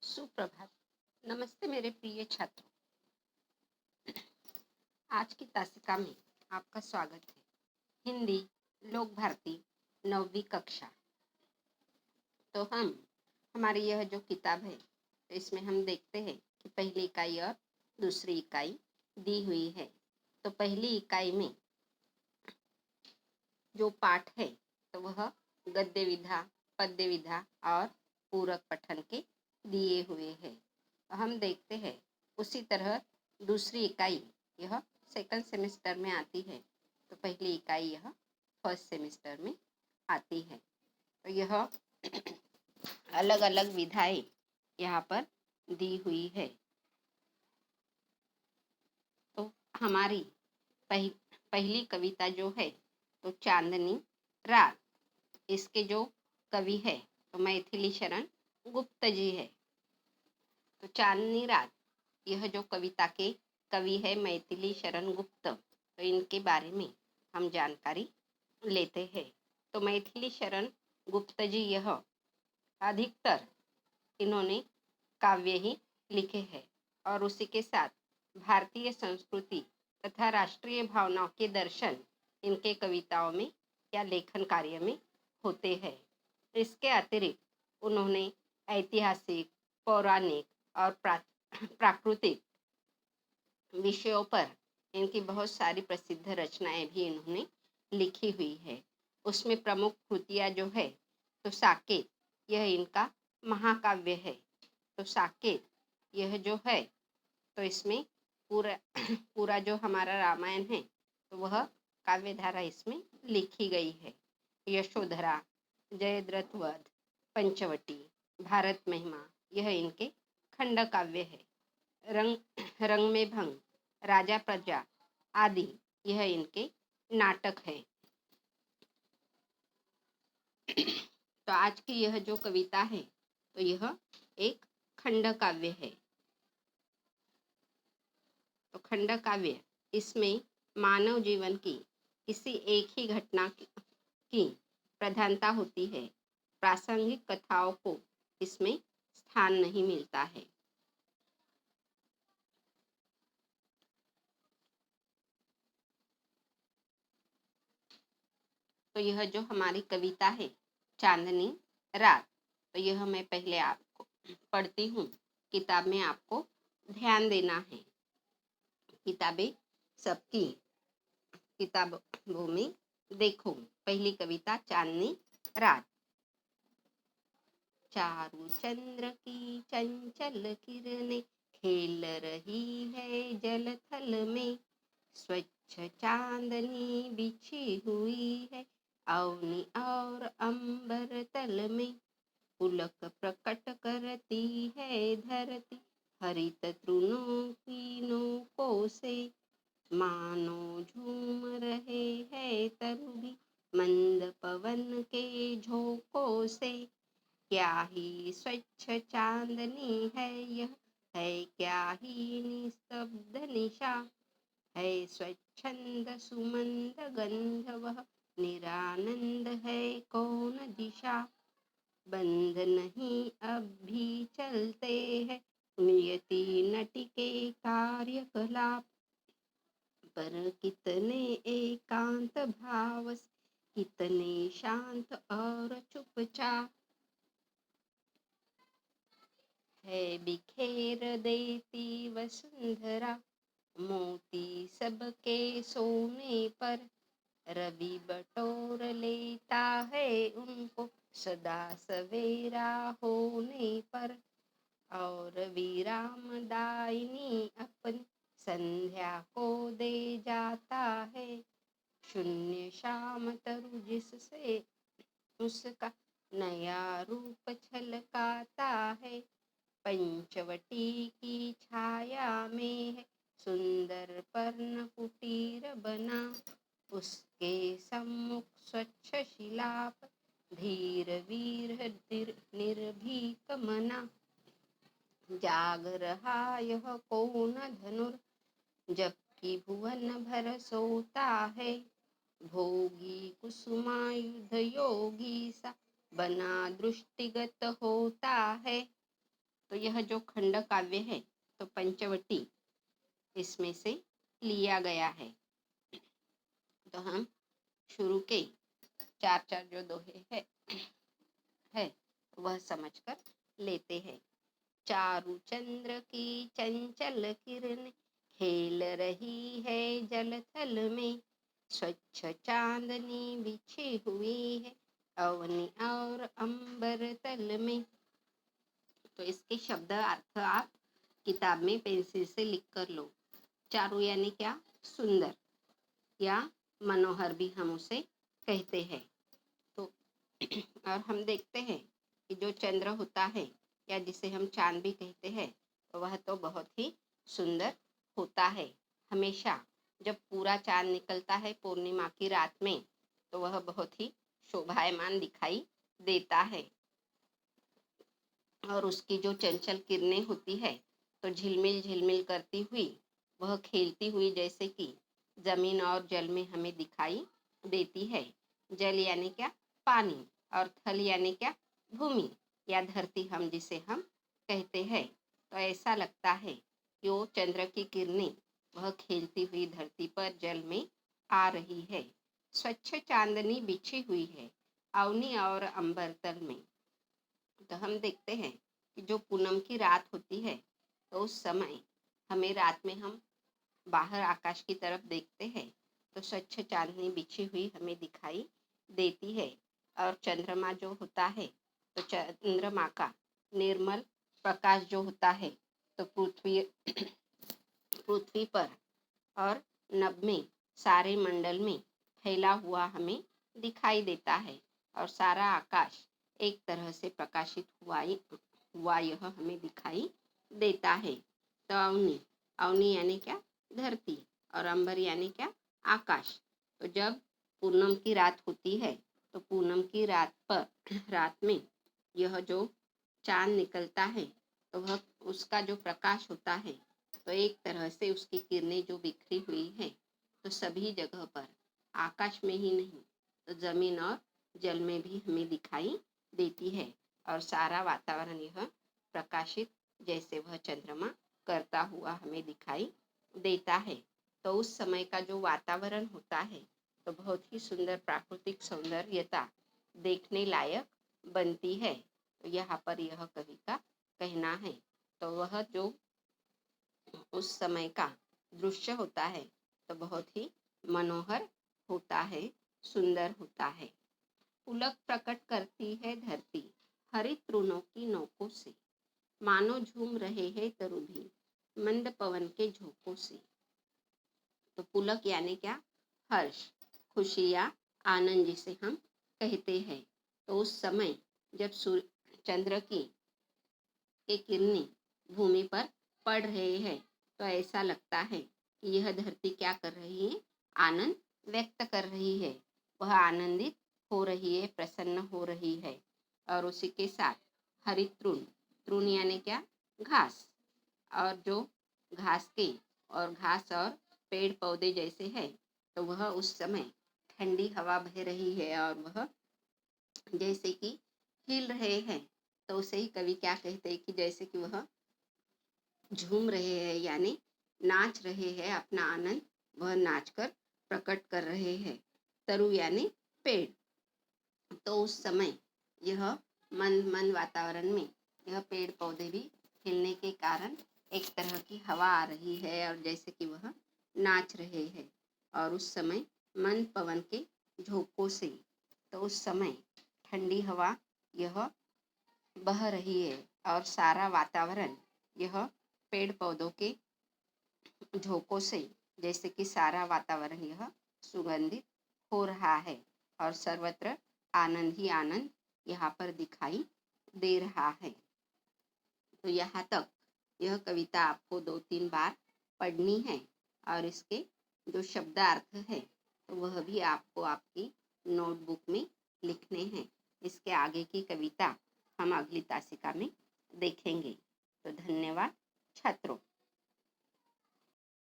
सुप्रभात। नमस्ते मेरे प्रिय छात्रों। आज की तासिका में आपका स्वागत है। हिंदी लोक भारती 9वीं कक्षा। तो हमारी यह जो किताब है, तो इसमें हम देखते हैं कि पहली इकाई और दूसरी इकाई दी हुई है। तो पहली इकाई में जो पाठ है तो वह गद्य विधा, पद्य विधा और पूरक पठन के दिए हुए हैं। हम देखते हैं उसी तरह दूसरी इकाई यह सेकंड सेमेस्टर में आती है, तो पहली इकाई यह फर्स्ट सेमेस्टर में आती है। तो यह अलग अलग विधाएं यहाँ पर दी हुई है। तो हमारी पहली कविता जो है तो चांदनी रात, इसके जो कवि है तो मैथिली शरण गुप्त जी है। तो चांदनी रात यह जो कविता के कवि है मैथिली शरण गुप्त, तो इनके बारे में हम जानकारी लेते हैं। तो मैथिली शरण गुप्त जी यह अधिकतर इन्होंने काव्य ही लिखे हैं और उसी के साथ भारतीय संस्कृति तथा राष्ट्रीय भावनाओं के दर्शन इनके कविताओं में या लेखन कार्य में होते हैं। इसके अतिरिक्त उन्होंने ऐतिहासिक, पौराणिक और प्राकृतिक विषयों पर इनकी बहुत सारी प्रसिद्ध रचनाएं भी इन्होंने लिखी हुई है। उसमें प्रमुख कृतियाँ जो है तो साकेत, यह इनका महाकाव्य है। तो साकेत यह जो है तो इसमें पूरा जो हमारा रामायण है तो वह काव्य धारा इसमें लिखी गई है। यशोधरा, जयद्रथ वध, पंचवटी, भारत महिमा यह इनके खंड काव्य है। रंग में भंग, राजा प्रजा आदि यह इनके नाटक है। तो आज की यह जो कविता है तो यह एक खंड काव्य है। तो खंड काव्य इसमें मानव जीवन की किसी एक ही घटना की प्रधानता होती है। प्रासंगिक कथाओं को इसमें स्थान नहीं मिलता है। तो यह जो हमारी कविता है चांदनी रात, तो यह मैं पहले आपको पढ़ती हूँ। किताब में आपको ध्यान देना है। किताबें सबकी किताबों में देखो। पहली कविता चांदनी रात। चारू चंद्र की चंचल किरणें खेल रही है जल थल में। स्वच्छ चांदनी बिछी हुई है अवनी और अंबर तल में। पुलक प्रकट करती है धरती हरित तृणों की नोकों से। मानो झूम रहे हैं तरु भी मंद पवन के झोंकों से। क्या ही स्वच्छ चांदनी है यह, है क्या ही निस्तब्ध निशा। है स्वच्छंद सुमंद गंध वह, निरानंद है कौन दिशा। बंध नहीं अब भी चलते हैं नियति नटी के कार्यकलाप। पर कितने एकांत भाव, कितने शांत और चुपचाप। है बिखेर देती वसुंधरा मोती सबके सोने पर। रवि बटोर लेता है उनको सदा सवेरा होने पर। और विराम दायिनी अपनी संध्या को दे जाता है। शून्य शाम तरु जिससे उसका नया रूप छलकाता है। पंचवटी की छाया में है सुंदर पर्ण कुटीर बना। उसके सम्मुख स्वच्छ शिलाप धीर वीर निर्भीक मना। जाग रहा यह कौन धनुर जबकि भुवन भर सोता है। भोगी कुसुमायुध योगी सा बना दृष्टिगत होता है। तो यह जो खंड काव्य है तो पंचवटी इसमें से लिया गया है। तो हम शुरू के चार चार जो दोहे है वह समझकर लेते हैं। चारु चंद्र की चंचल किरण खेल रही है जल थल में, स्वच्छ चांदनी बिछी हुई है अवनी और अंबर तल में। तो इसके शब्द अर्थ आप किताब में पेंसिल से लिख कर लो। चारु यानी क्या? सुंदर या मनोहर भी हम उसे कहते हैं। तो और हम देखते हैं कि जो चंद्र होता है या जिसे हम चांद भी कहते हैं तो वह तो बहुत ही सुंदर होता है। हमेशा जब पूरा चांद निकलता है पूर्णिमा की रात में तो वह बहुत ही शोभायमान दिखाई देता है और उसकी जो चंचल किरणें होती है तो झिलमिल झिलमिल करती हुई वह खेलती हुई जैसे कि जमीन और जल में हमें दिखाई देती है। जल यानी क्या? पानी, और थल यानी क्या? भूमि या धरती हम जिसे हम कहते हैं। तो ऐसा लगता है कि वो चंद्र की किरणें वह खेलती हुई धरती पर जल में आ रही है। स्वच्छ चांदनी बिछी हुई है अवनी और अंबर तल में। तो हम देखते हैं कि जो पूनम की रात होती है तो उस समय हमें रात में हम बाहर आकाश की तरफ देखते हैं तो स्वच्छ चांदनी बिछी हुई हमें दिखाई देती है और चंद्रमा जो होता है तो चंद्रमा का निर्मल प्रकाश जो होता है तो पृथ्वी पर और नभ में सारे मंडल में फैला हुआ हमें दिखाई देता है और सारा आकाश एक तरह से प्रकाशित हुआ यह हमें दिखाई देता है। तो अवनी, अवनी यानी क्या? धरती, और अंबर यानी क्या? आकाश। तो जब पूनम की रात होती है तो पूनम की रात में यह जो चांद निकलता है तो वह उसका जो प्रकाश होता है तो एक तरह से उसकी किरणें जो बिखरी हुई है तो सभी जगह पर आकाश में ही नहीं तो जमीन और जल में भी हमें दिखाई देती है और सारा वातावरण यह प्रकाशित जैसे वह चंद्रमा करता हुआ हमें दिखाई देता है। तो उस समय का जो वातावरण होता है तो बहुत ही सुंदर प्राकृतिक सौंदर्यता देखने लायक बनती है। तो यहाँ पर यह कवि का कहना है। तो वह जो उस समय का दृश्य होता है तो बहुत ही मनोहर होता है, सुंदर होता है। पुलक प्रकट करती है धरती हरित तृणों की नोकों से, मानो झूम रहे हैं तरु भी मंद पवन के झोंकों से। तो पुलक यानी क्या? हर्ष, खुशी या आनंद जिसे हम कहते हैं। तो उस समय जब चंद्र की किरणें भूमि पर पड़ रहे हैं तो ऐसा लगता है कि यह धरती क्या कर रही है? आनंद व्यक्त कर रही है, वह आनंदित हो रही है, प्रसन्न हो रही है। और उसी के साथ हरित तृण, तृण यानी क्या? घास, और जो घास और पेड़ पौधे जैसे है तो वह उस समय ठंडी हवा बह रही है और वह जैसे कि हिल रहे हैं। तो उसे ही कवि क्या कहते हैं कि जैसे कि वह झूम रहे हैं यानी नाच रहे हैं, अपना आनंद वह नाचकर प्रकट कर रहे हैं। तरु यानी पेड़। तो उस समय यह मन वातावरण में यह पेड़ पौधे भी हिलने के कारण एक तरह की हवा आ रही है और जैसे कि वह नाच रहे हैं। और उस समय मन पवन के झोंकों से, तो उस समय ठंडी हवा यह बह रही है और सारा वातावरण यह पेड़ पौधों के झोंकों से जैसे कि सारा वातावरण यह सुगंधित हो रहा है और सर्वत्र आनंद ही आनंद यहाँ पर दिखाई दे रहा है। तो यहाँ तक यह कविता आपको 2-3 बार पढ़नी है और इसके जो शब्दार्थ है तो वह भी आपको आपकी नोटबुक में लिखने हैं। इसके आगे की कविता हम अगली तासिका में देखेंगे। तो धन्यवाद छात्रों।